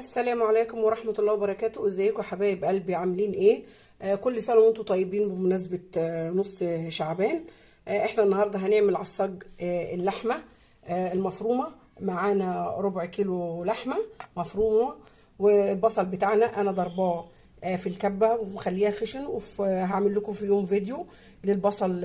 السلام عليكم ورحمة الله وبركاته. ازيكم يا حبايب قلبي، عاملين ايه؟ كل سنة وانتم طيبين بمناسبة نص شعبان. احنا النهاردة هنعمل عصاج اللحمة المفرومة. معانا ربع كيلو لحمة مفرومة، والبصل بتاعنا انا ضرباه في الكبة ومخليها خشن، وهعمل لكم في يوم فيديو للبصل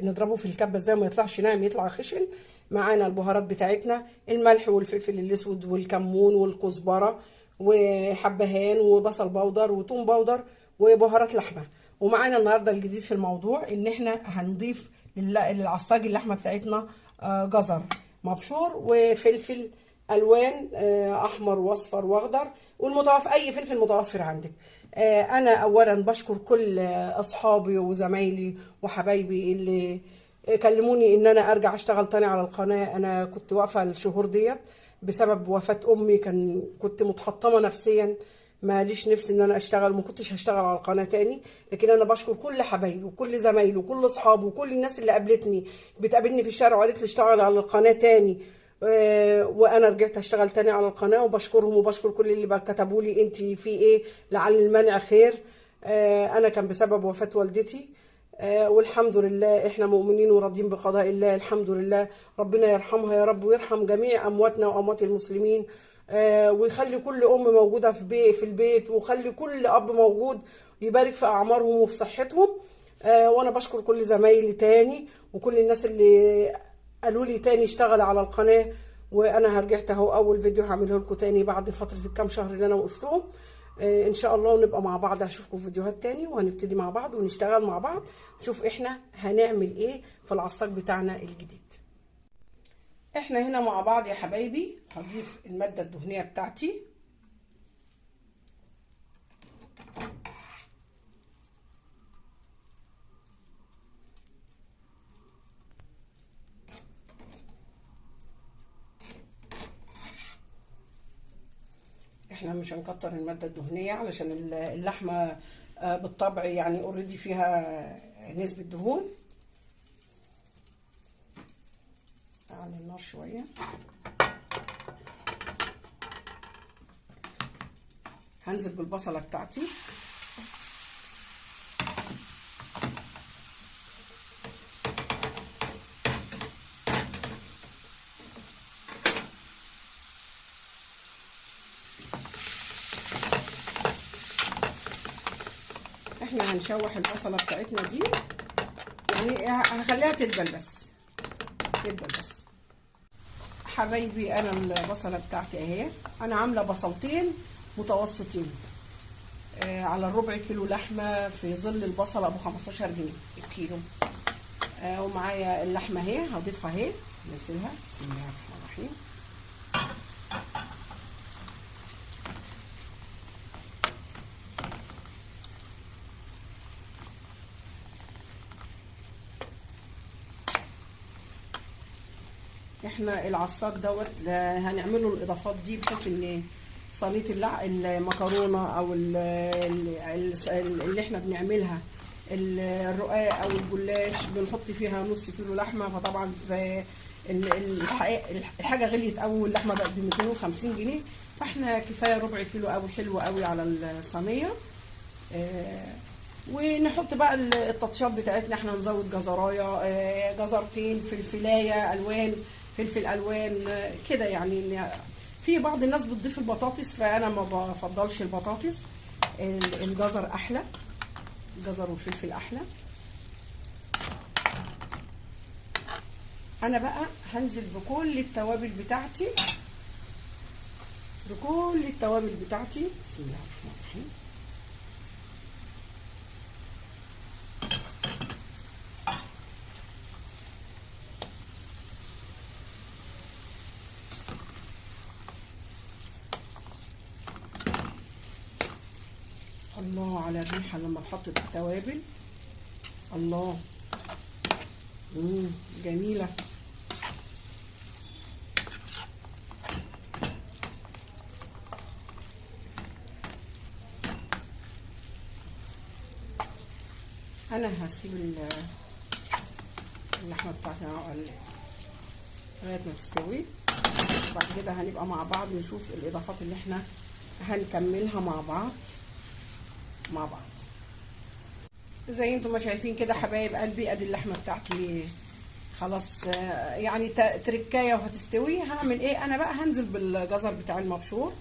نضربه في الكبة ازاي ما يطلعش ناعم، يطلع خشن. معانا البهارات بتاعتنا، الملح والفلفل الاسود والكمون والكزبره وحبهان وبصل بودر وتوم بودر وبهارات لحمه. ومعانا النهارده الجديد في الموضوع ان احنا هنضيف للعصاج اللحمه بتاعتنا جزر مبشور وفلفل الوان احمر واصفر واخضر، والمتوفر اي فلفل متوفر عندك. انا اولا بشكر كل اصحابي وزمايلي وحبايبي اللي كلموني ان انا ارجع اشتغل تاني على القناه. انا كنت واقفه الشهور ديت بسبب وفاه امي، كنت متحطمه نفسيا، ماليش نفس ان انا اشتغل، ما كنتش هشتغل على القناه تاني. لكن انا بشكر كل حبايبي وكل زمايلي وكل اصحابي وكل الناس اللي قابلتني بتقابلني في الشارع وقالت لي اشتغل على القناه تاني. وانا رجعت اشتغل تاني على القناه، وبشكرهم وبشكر كل اللي كتبوا لي انت في ايه، لعل المنع خير. انا كان بسبب وفاه والدتي، والحمد لله احنا مؤمنين وراضيين بقضاء الله. الحمد لله، ربنا يرحمها يا رب ويرحم جميع امواتنا واموات المسلمين، ويخلي كل ام موجوده في البيت، ويخلي كل اب موجود، يبارك في اعمارهم وفي صحتهم. وانا بشكر كل زمايلي تاني وكل الناس اللي قالوا لي تاني اشتغل على القناه. وانا رجعت اهو، اول فيديو هعمله لكم تاني بعد فتره الكام شهر اللي انا وقفتهم. ان شاء الله ونبقى مع بعض، هشوفكم في فيديوهات تاني وهنبتدي مع بعض ونشتغل مع بعض، نشوف احنا هنعمل ايه في العصاج بتاعنا الجديد. احنا هنا مع بعض يا حبايبي. هضيف المادة الدهنية بتاعتي. احنا مش هنكتر المادة الدهنية علشان اللحمة بالطبع يعني اوريدي فيها نسبة دهون. اعلي النار شوية. هنزل بالبصلة بتاعتي. احنا هنشوح البصلة بتاعتنا دي، يعني هخليها تدبل بس حبايبي. انا البصلة بتاعتي اهي، انا عاملة بصلتين متوسطين على الربع كيلو لحمة، في ظل البصلة ابو 15 جنيه الكيلو. ومعايا اللحمة اهي، هضيفها اهي، نزلها. بسم الله الرحمن الرحيم. احنا العصاج دوت هنعمله الاضافات دي بحيث ان صينيه المكرونه او اللي احنا بنعملها الرقاق او الجلاش بنحط فيها نص كيلو لحمه. فطبعا في الحاجه غليت قوي، واللحمه بقت ب 250 جنيه، فاحنا كفايه ربع كيلو قوي، حلو قوي على الصينيه. ونحط بقى التطشيات بتاعتنا. احنا نزود جزرايه، جزرتين، فلفلايه الوان، فلفل الوان كده. يعني في بعض الناس بتضيف البطاطس، فانا ما بفضلش البطاطس، الجزر احلى، الجزر والفلفل احلى. انا بقى هنزل بكل التوابل بتاعتي، بسم الله الرحمن الرحيم. الله على الريحه لما اتحطت التوابل، الله، جميله. انا هسيب اللحمه بتاعتي لغايه ما تستوي. بعد كده هنبقى مع بعض نشوف الاضافات اللي احنا هنكملها مع بعض. زي انتم ما شايفين كده حبايب قلبي، ادي اللحمه بتاعتي خلاص يعني تركايه وهتستوي. هعمل ايه انا بقى؟ هنزل بالجزر بتاع المبشور.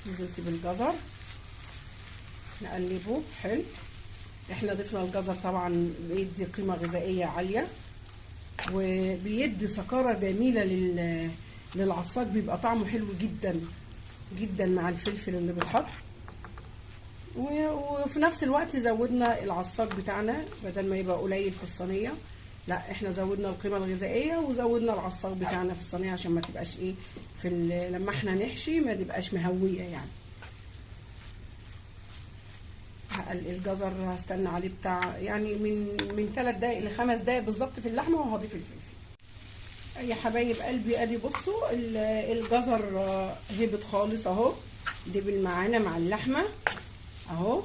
نزلت بالجزر نقلبه حلو. احنا ضفنا الجزر طبعا بيدي قيمه غذائيه عاليه وبيدي سكاره جميله للعصاج، بيبقى طعمه حلو جدا جدا مع الفلفل اللي بيتحط. وفي نفس الوقت زودنا العصاج بتاعنا، بدل ما يبقى قليل في الصينيه لا احنا زودنا القيمه الغذائيه وزودنا العصاج بتاعنا في الصينيه عشان ما تبقاش ايه لما احنا نحشي ما تبقاش مهويه يعني. الجزر هستنى عليه بتاع يعني من 3 دقايق ل5 دقايق بالظبط في اللحمه، وهضيف الفلفل. يا حبايب قلبي ادي بصوا الجزر هبط خالص اهو، دبل معانا مع اللحمه اهو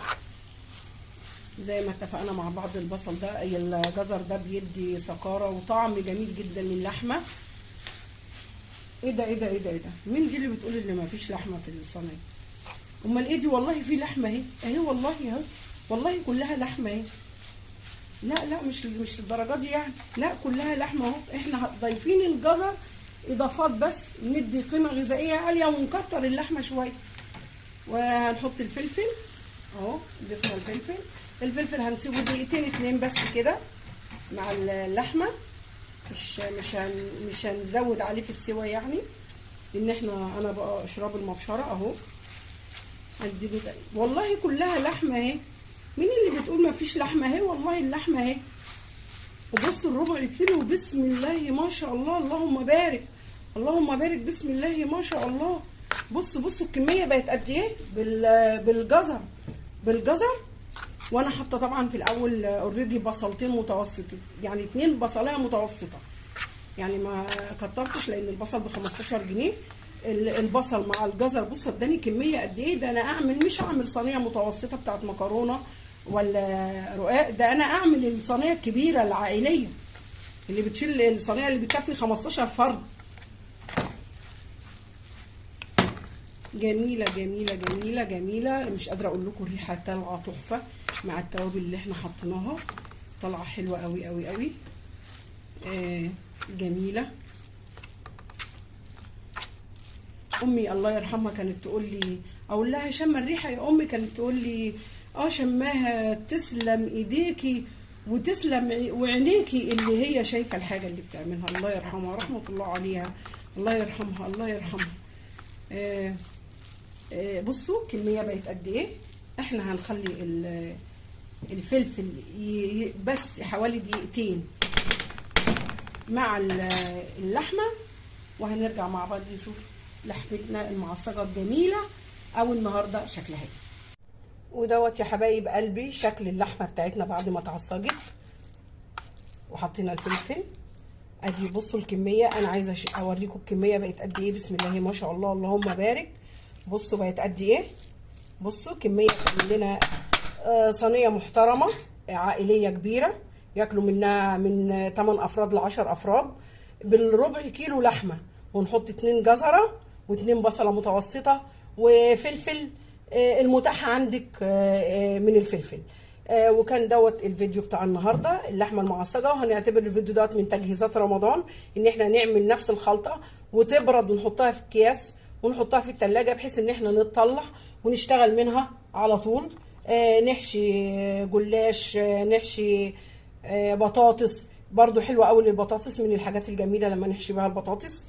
زي ما اتفقنا مع بعض. البصل ده الجزر ده بيدي سكاره وطعم جميل جدا للحمه. ايه ده ايه ده ايه ده ايه ده؟ مين دي اللي بتقول ان ما فيش لحمه في الصينيه؟ امال ايه دي؟ والله في لحمه اهي اهي، والله اهي، والله كلها لحمه اهي. لا مش الدرجه دي يعني، لا كلها لحمه اهو. احنا ضايفين الجزر اضافات بس ندي قيمه غذائيه عاليه ونكتر اللحمه شويه. وهنحط الفلفل اهو، ضفنا الفلفل هنسيبه 2 بس كده مع اللحمه، مش هنزود عليه في السوا يعني، ان انا بقى اشرب المبشره اهو. هديله والله كلها لحمه اهي. مين اللي بتقول ما فيش لحمه اهي؟ والله اللحمه اهي. وبصوا الربع كيلو بسم الله ما شاء الله، اللهم بارك اللهم بارك، بسم الله ما شاء الله. بصوا الكميه بقت قد ايه بالجزر. وانا حاطه طبعا في الاول اوريدي بصلتين متوسط يعني 2 بصلايه متوسطه يعني، ما كترتش لان البصل ب15 جنيه. البصل مع الجزر بصوا اداني كميه قد ايه. ده انا مش هعمل صينيه متوسطه بتاعت مكرونه ولا رقاق، ده انا اعمل الصينيه الكبيره العائليه اللي بتشيل الصينيه اللي بتكفي 15 فرد. جميله جميله جميله جميله، مش قادره اقول لكم الريحه طالعه تحفه مع التوابل اللي احنا حطيناها، طالعه حلوه قوي قوي قوي. جميله. امي الله يرحمها كانت تقول لي، اقول لها شم الريحه يا امي، كانت تقول لي شماها، تسلم ايديكي وتسلم وعينيكي اللي هي شايفه الحاجه اللي بتعملها. الله يرحمها رحمه الله عليها، الله يرحمها الله يرحمها. بصوا الكميه بقت قد ايه. احنا هنخلي الفلفل بس حوالي 2 دقيقتين مع اللحمه، وهنرجع مع بعض نشوف لحمتنا المعصجه الجميله او النهارده شكلها ايه. ودوت يا حبايب قلبي شكل اللحمه بتاعتنا بعد ما اتعصجت وحطينا الفلفل. ادي بصوا الكميه، انا عايزه اوريكم الكميه بقت قد ايه. بسم الله ما شاء الله اللهم بارك. بصوا بقت قد ايه. بصوا كميه لنا صينيه محترمه عائليه كبيره ياكلوا منها من 8 افراد ل 10 افراد بالربع كيلو لحمه، ونحط 2 جزره و2 بصله متوسطه وفلفل المتاح عندك من الفلفل. وكان دوت الفيديو بتاع النهارده اللحمه المعصجه. وهنعتبر الفيديو دوت من تجهيزات رمضان، ان احنا نعمل نفس الخلطه وتبرد ونحطها في اكياس ونحطها في التلاجة بحيث ان احنا نطلع ونشتغل منها على طول. نحشي جلاش، نحشي بطاطس، برضو حلوه قوي البطاطس، من الحاجات الجميله لما نحشي بها البطاطس.